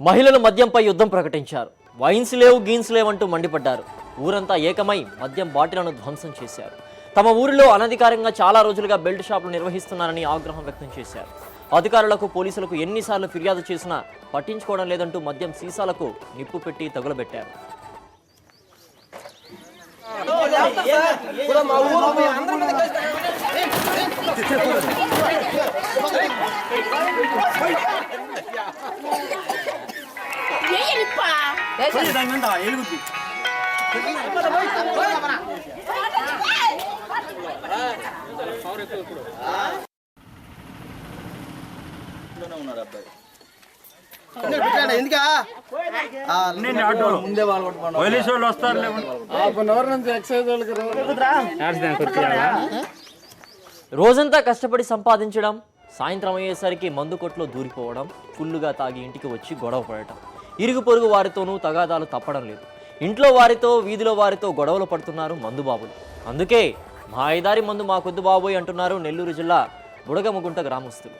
మహిళలు మద్యంపై యుద్ధం ప్రకటించారు. వైన్స్ లేవు గీన్స్ లేవంటూ మండిపడ్డారు. ఊరంతా ఏకమై మద్యం బాటిళ్లను ధ్వంసం చేశారు. తమ ఊరిలో అనధికారంగా చాలా రోజులుగా బెల్ట్ షాపులు నిర్వహిస్తున్నారని ఆగ్రహం వ్యక్తం చేశారు. అధికారులకు పోలీసులకు ఎన్నిసార్లు ఫిర్యాదు చేసినా పట్టించుకోవడం లేదంటూ మద్యం సీసాలకు నిప్పు పెట్టి తగులబెట్టారు. రోజంతా కష్టపడి సంపాదించడం, సాయంత్రం అయ్యేసరికి మందు కొట్లో దూరిపోవడం, ఫుల్లుగా తాగి ఇంటికి వచ్చి గొడవ పడటం, ఇరుగు పొరుగు వారితోనూ తగాదాలు తప్పడం లేదు. ఇంట్లో వారితో వీధిలో వారితో గొడవలు పడుతున్నారు మందుబాబులు. అందుకే మా ఐదారి మందు మాకొద్దు బాబోయ్ అంటున్నారు నెల్లూరు జిల్లా బుడగముగుంట గ్రామస్తులు.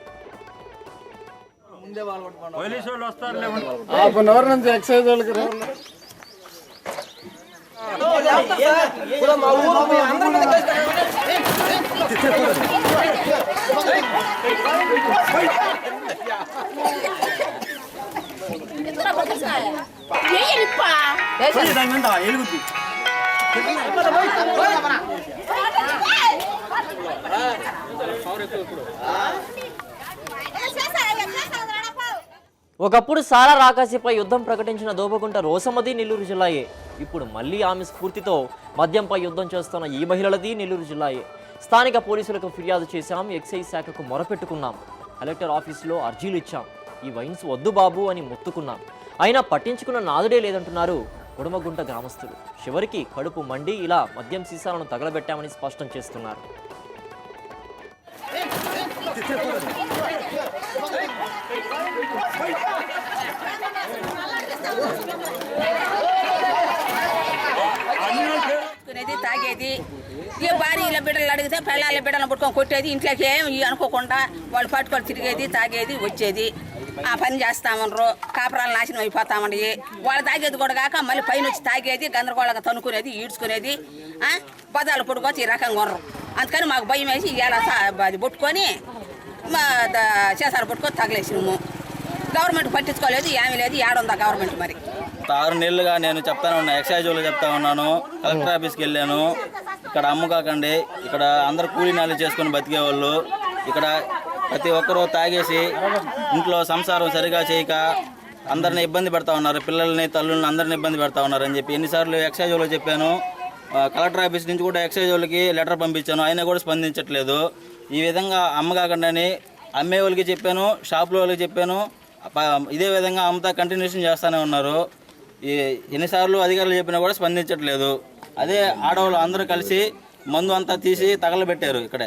ఒకప్పుడు సారా రాకాసిపై యుద్ధం ప్రకటించిన దోబగుంట రోసమ్మది నెల్లూరు జిల్లాయే. ఇప్పుడు మళ్ళీ ఆమె స్ఫూర్తితో మద్యంపై యుద్ధం చేస్తున్న ఈ మహిళలది నెల్లూరు జిల్లాయే. స్థానిక పోలీసులకు ఫిర్యాదు చేశాం, ఎక్సైజ్ శాఖకు మొరపెట్టుకున్నాం, కలెక్టర్ ఆఫీసులో అర్జీలు ఇచ్చాం, ఈ వైన్స్ వద్దు బాబు అని మొత్తుకున్నాం. అయినా పట్టించుకున్న నాదుడే లేదంటున్నారు కుడమగుంట గ్రామస్తులు. చివరికి కడుపు మండి ఇలా మద్యం సీసాలను తగలబెట్టామని స్పష్టం చేస్తున్నారు. తాగేది ఏ భార్యల బిడ్డలు అడిగితే పిల్లల బిడ్డలను పట్టుకొని కొట్టేది, ఇంట్లోకి ఏమి అనుకోకుండా వాళ్ళు పట్టుకొని తిరిగేది, తాగేది, వచ్చేది. ఆ పని చేస్తామన్నారు, కాపురాలు నాశనం అయిపోతామని వాళ్ళు తాగేది కూడా కాక మళ్ళీ పైన వచ్చి తాగేది, గందరగోళంగా తనుకునేది, ఈడ్చుకునేది, బదాలు పొడుకొచ్చి ఈ రకంగా కొనరు. అందుకని మాకు భయం వేసి ఇలా అది పట్టుకొని మా చేసారు పట్టుకొని తగలేసినాము. గవర్నమెంట్ పట్టించుకోలేదు, ఏమీ లేదు. ఏడుందా గవర్నమెంట్? మరి 6 నెలలుగా నేను చెప్తానే ఉన్నా, ఎక్సైజ్ వాళ్ళు చెప్తా ఉన్నాను, కలెక్టర్ ఆఫీస్కి వెళ్ళాను. ఇక్కడ అమ్ముకాకండి, ఇక్కడ అందరు కూలీ నాలు చేసుకొని బతికేవాళ్ళు, ఇక్కడ ప్రతి ఒక్కరూ తాగేసి ఇంట్లో సంసారం సరిగా చేయక అందరిని ఇబ్బంది పెడతా ఉన్నారు, పిల్లల్ని తల్లుల్ని అందరిని ఇబ్బంది పెడతా ఉన్నారు అని చెప్పి ఎన్నిసార్లు ఎక్సైజ్ వాళ్ళు చెప్పాను. కలెక్టర్ ఆఫీస్ నుంచి కూడా ఎక్సైజ్ వాళ్ళకి లెటర్ పంపించాను, అయినా కూడా స్పందించట్లేదు. ఈ విధంగా అమ్మకాకండి అని అమ్మే వాళ్ళకి చెప్పాను, షాపుల వాళ్ళకి చెప్పాను, ఇదే విధంగా అమ్ముతా కంటిన్యూషన్ చేస్తూనే ఉన్నారు. ఎన్నిసార్లు అధికారులు చెప్పినా కూడా స్పందించట్లేదు. అదే ఆడవాళ్ళు అందరూ కలిసి మందు అంతా తీసి తగలబెట్టారు ఇక్కడే.